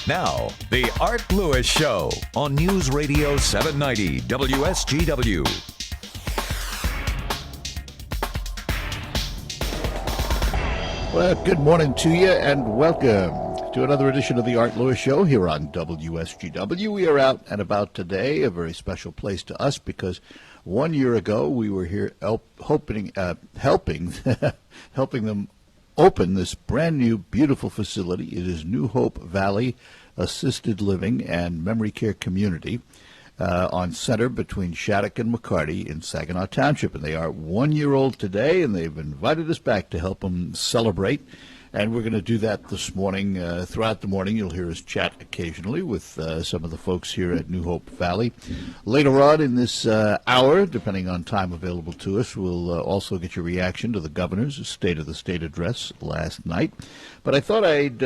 Now, The Art Lewis Show on News Radio 790 WSGW. Well, good morning to you and welcome to another edition of The Art Lewis Show here on WSGW. We are out and about today, a very special place to us because 1 year ago we were here helping them open this brand new beautiful facility. It is New Hope Valley Assisted Living and Memory Care Community on Center between Shattuck and McCarty in Saginaw Township. And they are 1 year old today, and they've invited us back to help them celebrate. And we're going to do that this morning. Throughout the morning, you'll hear us chat occasionally with some of the folks here at New Hope Valley. Later on in this hour, depending on time available to us, we'll also get your reaction to the governor's State of the State address last night. But I thought I'd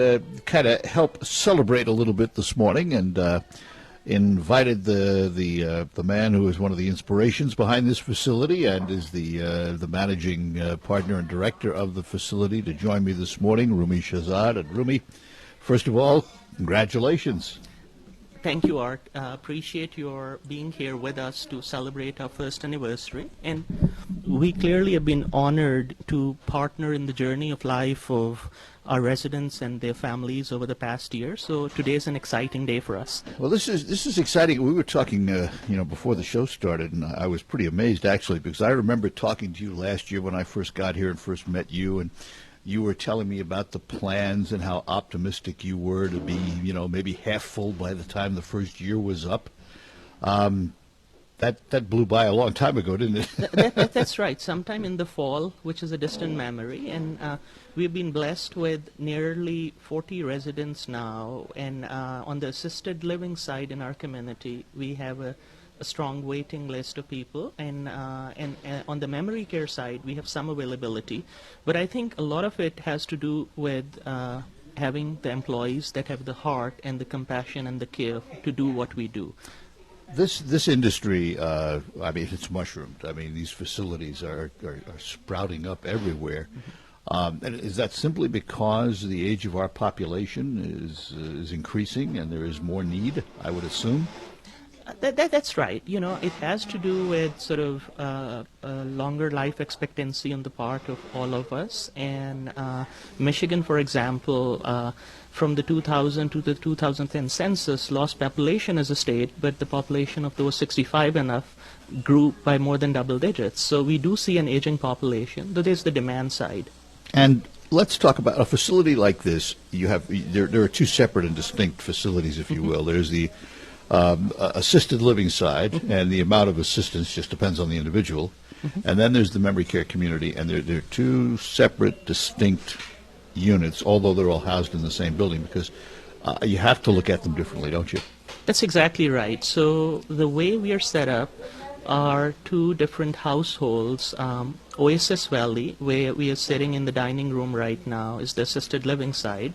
kind of help celebrate a little bit this morning and invited the man who is one of the inspirations behind this facility and is the managing partner and director of the facility to join me this morning, Rumi Shahzad. And Rumi, first of all, congratulations. Thank you, Art. Appreciate your being here with us to celebrate our first anniversary. And we clearly have been honored to partner in the journey of life of our residents and their families over the past year. So today is an exciting day for us. Well, this is exciting. We were talking, before the show started, and I was pretty amazed actually because I remember talking to you last year when I first got here and first met you, and you were telling me about the plans and how optimistic you were to be, maybe half full by the time the first year was up. That blew by a long time ago, didn't it? That's right. Sometime in the fall, which is a distant memory. And we've been blessed with nearly 40 residents now. And on the assisted living side in our community, we have a strong waiting list of people. And on the memory care side, we have some availability. But I think a lot of it has to do with having the employees that have the heart and the compassion and the care to do what we do. This industry, it's mushroomed. I mean, these facilities are sprouting up everywhere. And is that simply because the age of our population is increasing and there is more need, I would assume? That's right. It has to do with sort of longer life expectancy on the part of all of us. And Michigan, for example, from the 2000 to the 2010 census, lost population as a state, but the population of those 65 and up grew by more than double digits. So we do see an aging population, though there's the demand side. And let's talk about a facility like this. There are two separate and distinct facilities, if you will. There's the assisted living side, and the amount of assistance just depends on the individual. And then there's the memory care community, and they're two separate, distinct units, although they're all housed in the same building, because you have to look at them differently, don't you? That's exactly right. So the way we are set up are two different households. Oasis Valley, where we are sitting in the dining room right now, is the assisted living side.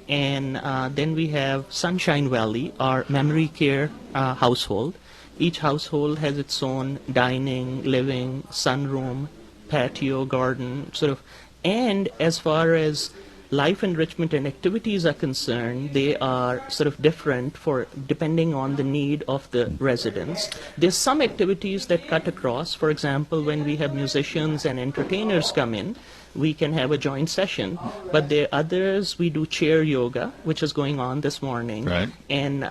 And then we have Sunshine Valley, our memory care household. Each household has its own dining, living, sunroom, patio, garden, sort of. And as far as life enrichment and activities are concerned, they are sort of different depending on the need of the residents. There's some activities that cut across. For example, when we have musicians and entertainers come in, we can have a joint session. But there are others, we do chair yoga, which is going on this morning. Right. And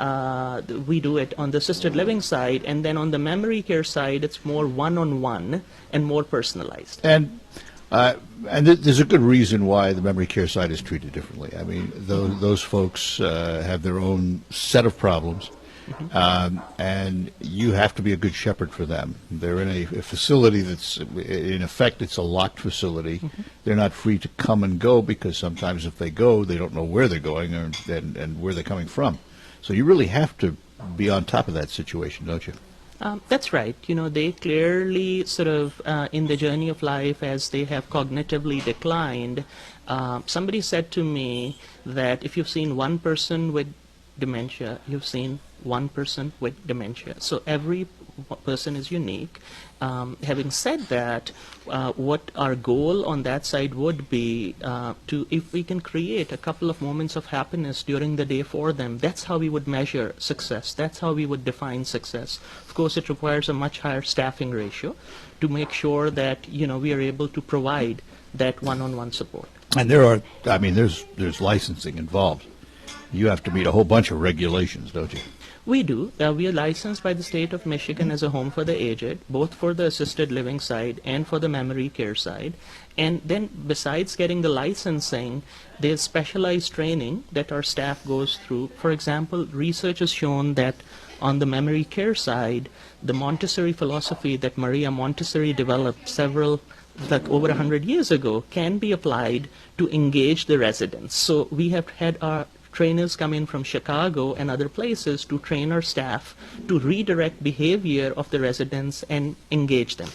we do it on the assisted living side. And then on the memory care side, it's more one-on-one and more personalized. And there's a good reason why the memory care side is treated differently. I mean, those folks have their own set of problems, and you have to be a good shepherd for them. They're in a facility that's, in effect, it's a locked facility. They're not free to come and go because sometimes if they go, they don't know where they're going and where they're coming from. So you really have to be on top of that situation, don't you? That's right. They clearly sort of, in the journey of life, as they have cognitively declined, somebody said to me that if you've seen one person with dementia, you've seen one person with dementia. So every person is unique. Having said that, what our goal on that side would be if we can create a couple of moments of happiness during the day for them, that's how we would measure success. That's how we would define success. Of course, it requires a much higher staffing ratio to make sure that, we are able to provide that one-on-one support. And there's licensing involved. You have to meet a whole bunch of regulations, don't you? We do. We are licensed by the state of Michigan as a home for the aged, both for the assisted living side and for the memory care side. And then besides getting the licensing, there's specialized training that our staff goes through. For example, research has shown that on the memory care side, the Montessori philosophy that Maria Montessori developed over 100 years ago can be applied to engage the residents. So we have had our trainers come in from Chicago and other places to train our staff to redirect behavior of the residents and engage them.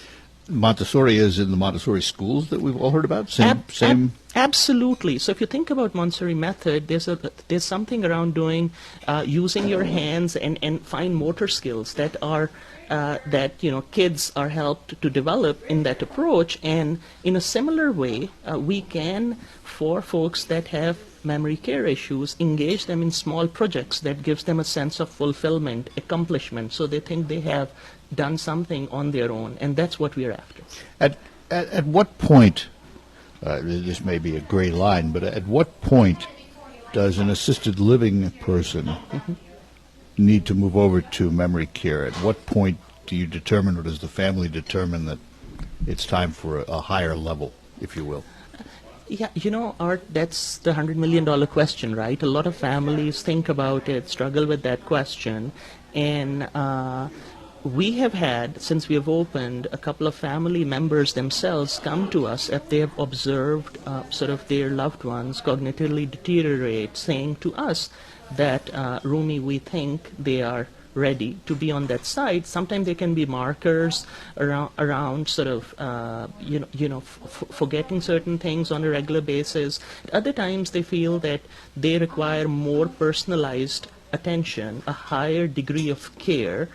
Montessori is in the Montessori schools that we've all heard about? Same? Absolutely. So if you think about Montessori method, there's something around doing, using your hands and fine motor skills that are kids are helped to develop in that approach. And in a similar way, we can, for folks that have memory care issues, engage them in small projects that gives them a sense of fulfillment, accomplishment, so they think they have done something on their own, and that's what we're after. At what point, this may be a gray line, but at what point does an assisted living person need to move over to memory care? At what point do you determine, or does the family determine that it's time for a higher level, if you will? Yeah, Art, that's the $100 million question, right? A lot of families think about it, struggle with that question, and we have had, since we have opened, a couple of family members themselves come to us if they have observed their loved ones cognitively deteriorate, saying to us that, Rumi, we think they are ready to be on that side. Sometimes there can be markers around forgetting certain things on a regular basis. At other times they feel that they require more personalized attention, a higher degree of care,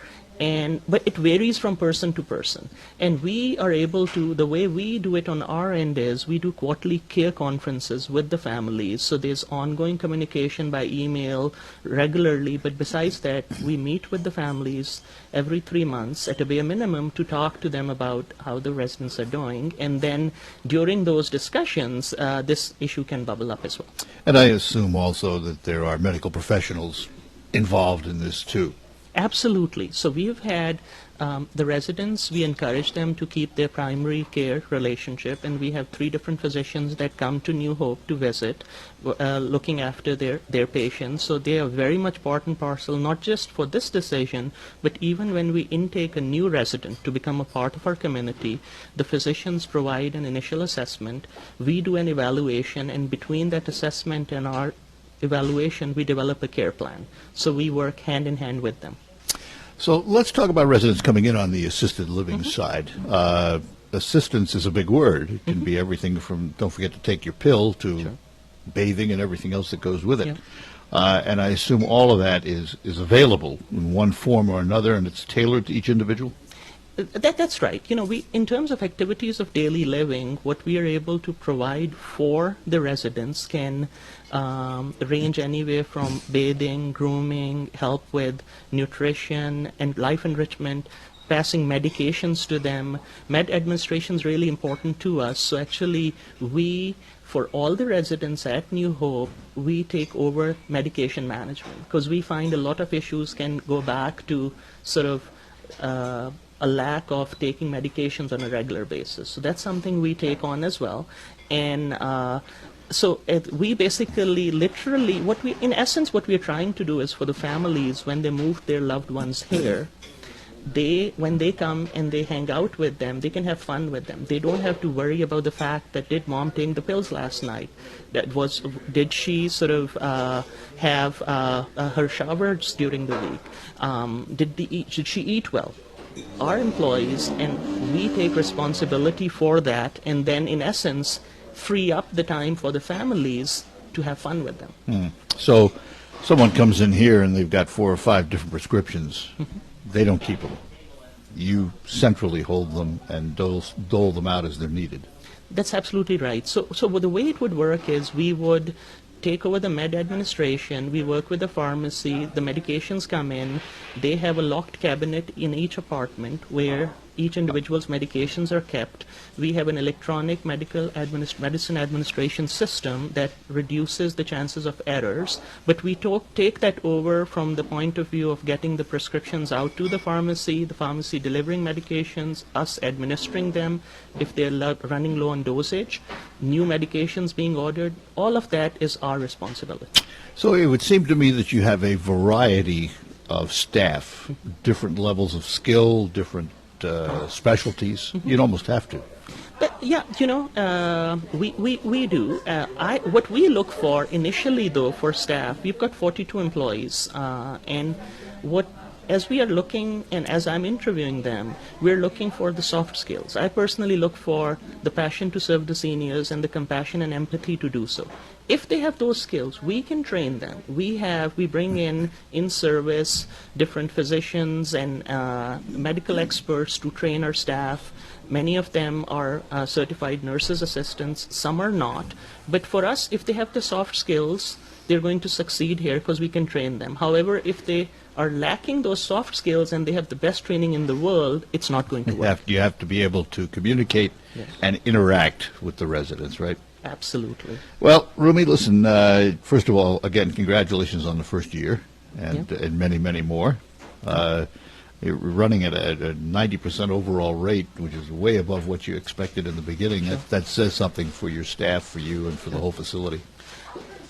but it varies from person to person. And we are able to, the way we do it on our end is we do quarterly care conferences with the families. So there's ongoing communication by email regularly. But besides that, we meet with the families every 3 months at a bare minimum to talk to them about how the residents are doing. And then during those discussions, this issue can bubble up as well. And I assume also that there are medical professionals involved in this too. Absolutely. So we've had the residents, we encourage them to keep their primary care relationship, and we have 3 different physicians that come to New Hope to visit, looking after their patients. So they are very much part and parcel, not just for this decision, but even when we intake a new resident to become a part of our community, the physicians provide an initial assessment, we do an evaluation, and between that assessment and our evaluation, we develop a care plan. So we work hand in hand with them. So let's talk about residents coming in on the assisted living side. Assistance is a big word. It can be everything from don't forget to take your pill to bathing and everything else that goes with it. Yeah. And I assume all of that is available in one form or another, and it's tailored to each individual? That's right. We, in terms of activities of daily living, what we are able to provide for the residents can range anywhere from bathing, grooming, help with nutrition and life enrichment, passing medications to them. Med administration is really important to us. So actually, for all the residents at New Hope, we take over medication management because we find a lot of issues can go back to a lack of taking medications on a regular basis. So that's something we take on as well. And we basically, literally, in essence, what we're trying to do is for the families, when they move their loved ones here, when they come and they hang out with them, they can have fun with them. They don't have to worry about the fact that did mom take the pills last night? Did she have her showers during the week? Did she eat well? Our employees, and we take responsibility for that, and then in essence free up the time for the families to have fun with them. So someone comes in here and they've got 4 or 5 different prescriptions. They don't keep them. you centrally hold them and dole them out as they're needed. That's absolutely right. So the way it would work is we would take over the med administration. We work with the pharmacy. The medications come in. They have a locked cabinet in each apartment where each individual's medications are kept. We have an electronic medicine administration system that reduces the chances of errors, but we take that over from the point of view of getting the prescriptions out to the pharmacy delivering medications, us administering them if they're running low on dosage, new medications being ordered. All of that is our responsibility. So it would seem to me that you have a variety of staff, different levels of skill, different specialties. You'd almost have to. But yeah, we do. What we look for initially, though, for staff, we've got 42 employees, and as we are looking and as I'm interviewing them, we're looking for the soft skills. I personally look for the passion to serve the seniors and the compassion and empathy to do so. If they have those skills, we can train them. We bring in service different physicians and medical experts to train our staff. Many of them are certified nurses assistants. Some are not. But for us, if they have the soft skills, they're going to succeed here because we can train them. However, if they are lacking those soft skills and they have the best training in the world, it's not going to work. You have to be able to communicate and interact with the residents, right? Absolutely. Well, Rumi, listen, first of all, again, congratulations on the first year and many, many more. You're running at a 90% overall rate, which is way above what you expected in the beginning. Sure. That says something for your staff, for you, and for the whole facility.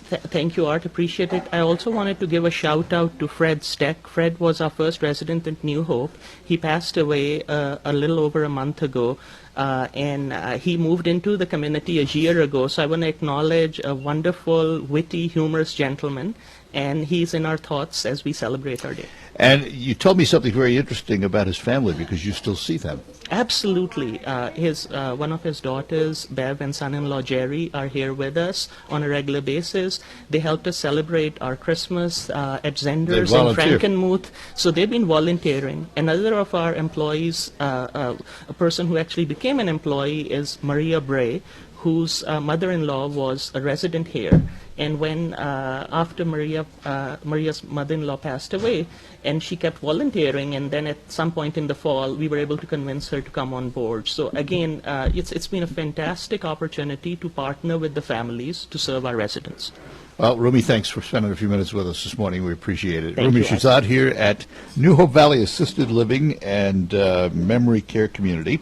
Thank you, Art. Appreciate it. I also wanted to give a shout out to Fred Steck. Fred was our first resident at New Hope. He passed away a little over a month ago, and he moved into the community a year ago. So I want to acknowledge a wonderful, witty, humorous gentleman, and he's in our thoughts as we celebrate our day. And you told me something very interesting about his family because you still see them. Absolutely. One of his daughters, Bev, and son-in-law, Jerry, are here with us on a regular basis. They helped us celebrate our Christmas at Zenders and Frankenmuth. So they've been volunteering. Another of our employees, a person who actually became an employee, is Maria Bray, whose mother-in-law was a resident here. And when after Maria's mother-in-law passed away, and she kept volunteering, and then at some point in the fall, we were able to convince her to come on board. So again, it's been a fantastic opportunity to partner with the families to serve our residents. Well, Rumi, thanks for spending a few minutes with us this morning. We appreciate it. Thank Rumi you, Shahzad here at New Hope Valley Assisted Living and Memory Care Community,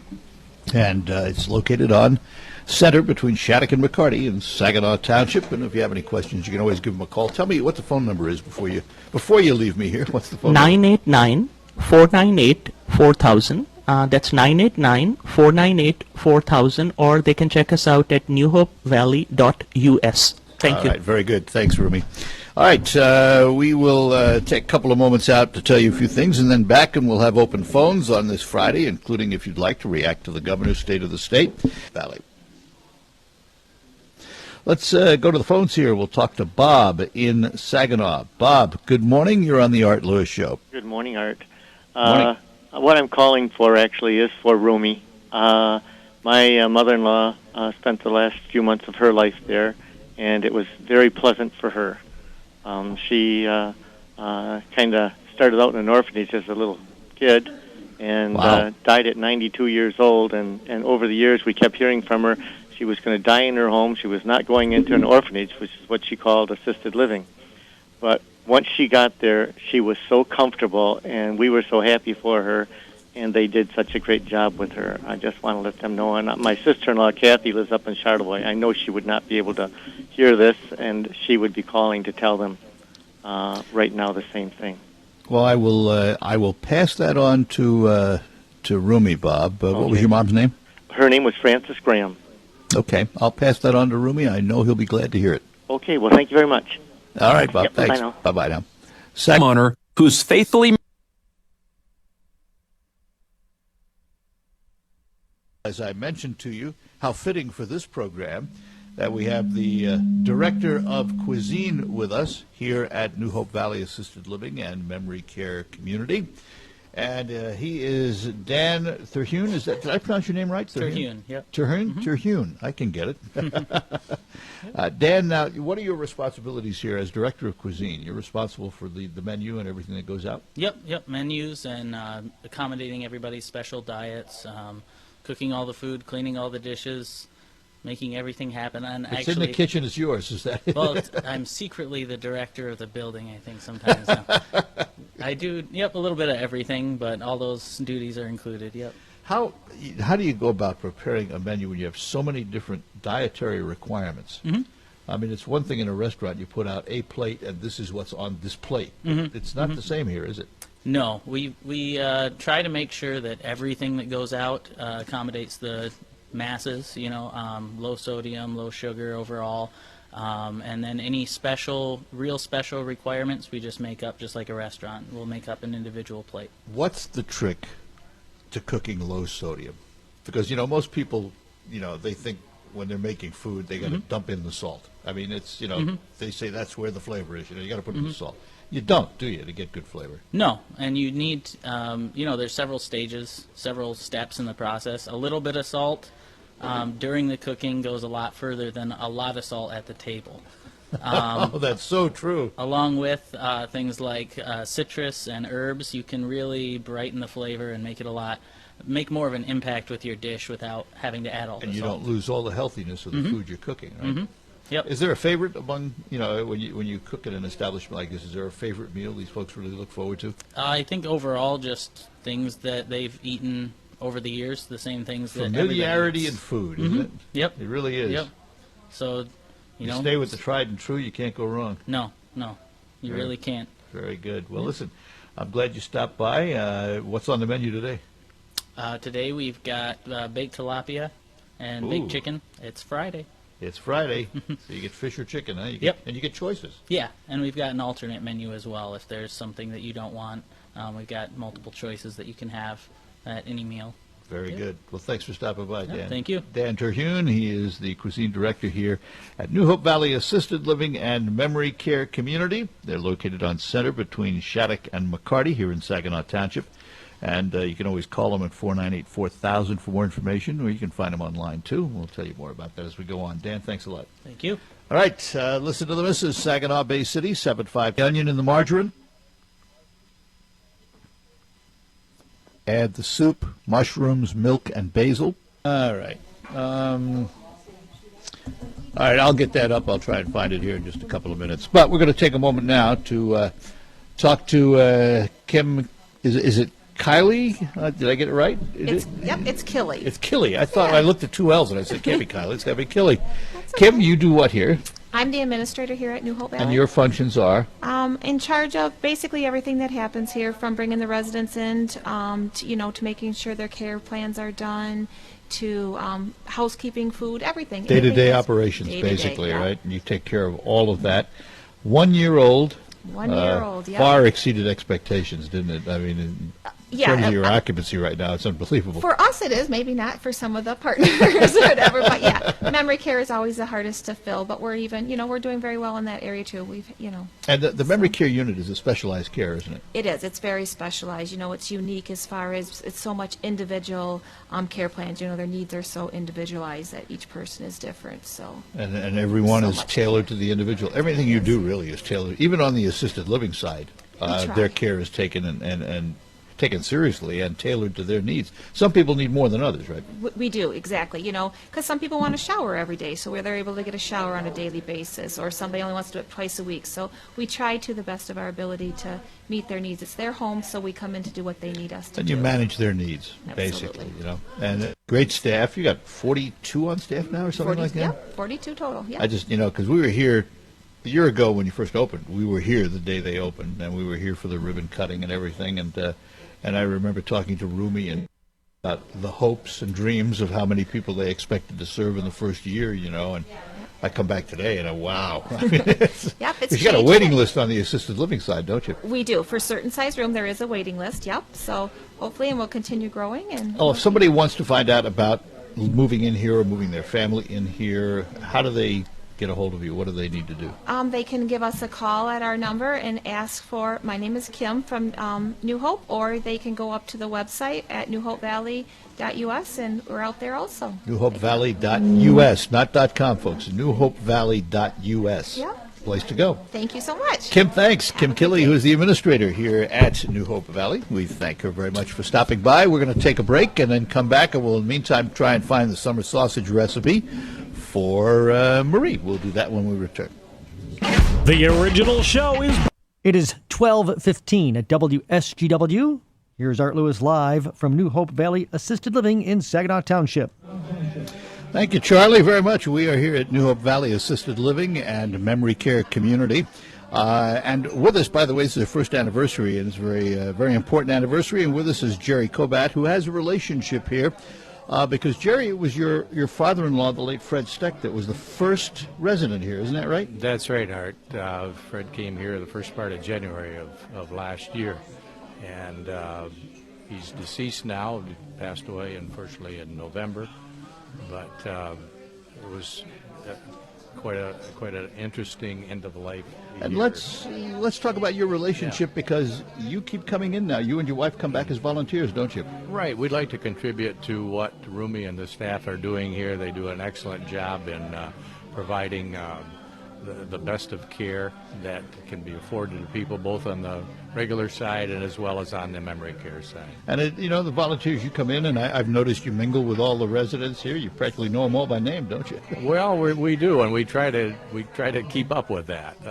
and it's located on Center between Shattuck and McCarty in Saginaw Township. And if you have any questions, you can always give them a call. Tell me what the phone number is before you leave me here. What's the phone number? 989-498-4000. That's 989-498-4000, or they can check us out at newhopevalley.us. Thank you. All right, very good. Thanks, Rumi. All right, we will take a couple of moments out to tell you a few things, and then back, and we'll have open phones on this Friday, including if you'd like to react to the governor's state of the state. Valley. Let's go to the phones here. We'll talk to Bob in Saginaw. Bob, good morning. You're on the Art Lewis Show. Good morning, Art. Morning. What I'm calling for actually is for Rumi. My mother-in-law spent the last few months of her life there, and it was very pleasant for her. She kind of started out in an orphanage as a little kid and died at 92 years old, and over the years we kept hearing from her she was going to die in her home. She was not going into an orphanage, which is what she called assisted living. But once she got there, she was so comfortable, and we were so happy for her, and they did such a great job with her. I just want to let them know. And my sister-in-law, Kathy, lives up in Charlevoix. I know she would not be able to hear this, and she would be calling to tell them right now the same thing. Well, I will pass that on to Rumi, Bob. What was your mom's name? Her name was Frances Graham. Okay, I'll pass that on to Rumi. I know he'll be glad to hear it. Okay, well, thank you very much. All right, Bob. Yep, thanks. bye now. Homeowner who's faithfully. As I mentioned to you, how fitting for this program that we have the Director of Cuisine with us here at New Hope Valley Assisted Living and Memory Care Community. And he is Dan Terhune. Did I pronounce your name right? Terhune, yep. Terhune? Terhune. I can get it. Dan, now, what are your responsibilities here as Director of Cuisine? You're responsible for the menu and everything that goes out? Yep, menus and accommodating everybody's special diets, cooking all the food, cleaning all the dishes, making everything happen. And It's in the kitchen, it's yours, is that it? Well, I'm secretly the director of the building, I think, sometimes now. I do, a little bit of everything, but all those duties are included, yep. How do you go about preparing a menu when you have so many different dietary requirements? Mm-hmm. I mean, it's one thing in a restaurant, you put out a plate and this is what's on this plate. Mm-hmm. It's not the same here, is it? No, we try to make sure that everything that goes out accommodates the masses, low sodium, low sugar overall. And then any real special requirements, we just make up just like a restaurant. We'll make up an individual plate. What's the trick to cooking low sodium? Because, most people, they think when they're making food, they got to dump in the salt. I mean, it's, they say that's where the flavor is. You got to put in the salt. You don't, do you, to get good flavor? No, and you need, there's several stages, several steps in the process. A little bit of salt during the cooking goes a lot further than a lot of salt at the table. Oh, that's so true. Along with things like citrus and herbs, you can really brighten the flavor and make more of an impact with your dish without having to add all the salt. And you don't lose all the healthiness of the food you're cooking, right? Mm-hmm. Yep. Is there a favorite among, when you cook at an establishment like this, is there a favorite meal these folks really look forward to? I think overall just things that they've eaten over the years, the same things that familiarity in food, isn't it? Yep. It really is. Yep. So, you stay with the tried and true, you can't go wrong. No. You really can't. Very good. Well, listen, I'm glad you stopped by. What's on the menu today? Today we've got baked tilapia and baked chicken. It's Friday. It's Friday, so you get fish or chicken, huh? And you get choices. Yeah, and we've got an alternate menu as well. If there's something that you don't want, we've got multiple choices that you can have at any meal. Very good. Well, thanks for stopping by, Dan. Thank you. Dan Terhune, he is the cuisine director here at New Hope Valley Assisted Living and Memory Care Community. They're located on center between Shattuck and McCarty here in Saginaw Township. And you can always call them at 498-4000 for more information, or you can find them online, too. We'll tell you more about that as we go on. Dan, thanks a lot. Thank you. All right, listen to the Mrs. Saginaw Bay City, 7.5 onion in the margarine. Add the soup, mushrooms, milk, and basil. All right. All right, I'll get that up. I'll try and find it here in just a couple of minutes. But we're going to take a moment now to talk to Kim. Is it Kylie? Did I get it right? It's Killy. It's Killy. I thought I looked at two L's and I said, it can't be Kylie. It's got to be Killy. Kim, you do what here? I'm the administrator here at New Hope Valley. And your functions are? In charge of basically everything that happens here, from bringing the residents in, to making sure their care plans are done, to housekeeping, food, everything. Day-to-day operations, basically, yeah. right? And you take care of all of that. 1 year old. 1 year old, yeah. Far exceeded expectations, didn't it? I mean, in terms of your occupancy right now, it's unbelievable. For us it is, maybe not for some of the partners or whatever, but yeah, memory care is always the hardest to fill, but we're even, we're doing very well in that area too. We've, And the memory care unit is a specialized care, isn't it? It is. It's very specialized. It's unique as far as it's so much individual care plans. Their needs are so individualized that each person is different. So and everyone so is tailored to the individual. Everything you do really is tailored. Even on the assisted living side, their care is taken and taken seriously and tailored to their needs. Some people need more than others, right? We do, exactly. Because some people want to shower every day, so where they're able to get a shower on a daily basis, or somebody only wants to do it twice a week. So we try to the best of our ability to meet their needs. It's their home, so we come in to do what they need us to do. And you manage their needs, Absolutely. basically, And great staff. You got 42 on staff now or something like that? Yeah, 42 total, yeah. I just, because we were here a year ago when you first opened. We were here the day they opened, and we were here for the ribbon cutting and everything, and I remember talking to Rumi and about the hopes and dreams of how many people they expected to serve in the first year, and I come back today and wow. It's you got a waiting list on the assisted living side, don't you? We do. For certain size room, there is a waiting list, yep. So hopefully, and we'll continue growing. And if somebody wants to find out about moving in here or moving their family in here, how do they get a hold of you, what do they need to do? They can give us a call at our number and ask for, my name is Kim from New Hope, or they can go up to the website at newhopevalley.us, and we're out there also. newhopevalley.us, not .com, folks. newhopevalley.us. Yeah. Place to go. Thank you so much. Kim, thanks. Kim Killey, who is the administrator here at New Hope Valley. We thank her very much for stopping by. We're going to take a break and then come back, and we'll, in the meantime, try and find the summer sausage recipe for Marie. We'll do that when we return. The original show is... It is 12:15 at WSGW. Here's Art Lewis live from New Hope Valley Assisted Living in Saginaw Township. Thank you, Charlie, very much. We are here at New Hope Valley Assisted Living and Memory Care Community. And with us, by the way, this is their first anniversary, and it's a very important anniversary. And with us is Jerry Kobat, who has a relationship here. Because, Jerry, it was your father-in-law, the late Fred Steck, that was the first resident here. Isn't that right? That's right, Art. Fred came here the first part of January of last year. And he's deceased now. He passed away, unfortunately, in November. But it was quite an interesting end of life. And let's talk about your relationship, because you keep coming in now. You and your wife come back as volunteers, don't you? Right. We'd like to contribute to what Rumi and the staff are doing here. They do an excellent job in providing the best of care that can be afforded to people, both on the regular side and as well as on the memory care side. And the volunteers, you come in, and I've noticed you mingle with all the residents here. You practically know them all by name, don't you? Well, we do, and we try to keep up with that.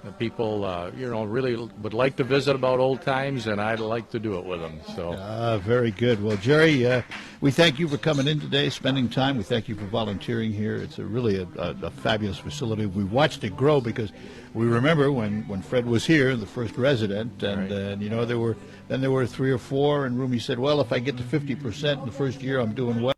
The people, really would like to visit about old times, and I'd like to do it with them. So. Very good. Well, Jerry, we thank you for coming in today, spending time. We thank you for volunteering here. It's really a fabulous facility. We watched it grow, because we remember when Fred was here, the first resident, and right. there were 3 or 4, and Rumi said, well, if I get to 50% in the first year, I'm doing well.